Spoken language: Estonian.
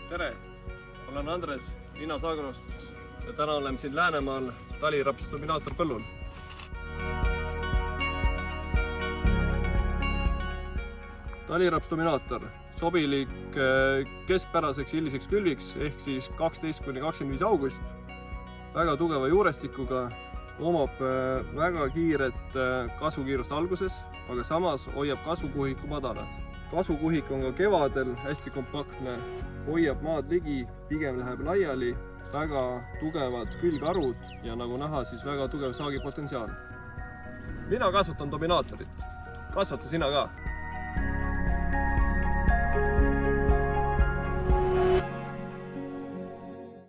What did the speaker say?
Tere! Olen Andres Linnas Agrost ja täna oleme siin Läänemaal taliraps dominaator põllul. Taliraps dominaator sobilik keskpäraseks hiliseks külviks ehk siis 12–25 august. Väga tugeva juurestikuga, omab väga kiiret kasvukiirust alguses, aga samas hoiab kasvukuhiku madala. Kasvukuhik on ka kevadel hästi kompaktne, hoiab maad ligi, pigem läheb laiali, väga tugevad külgarvud ja nagu näha, siis väga tugev saagipotentsiaal. Mina kasvatan dominaatorit. Kasvata sina ka!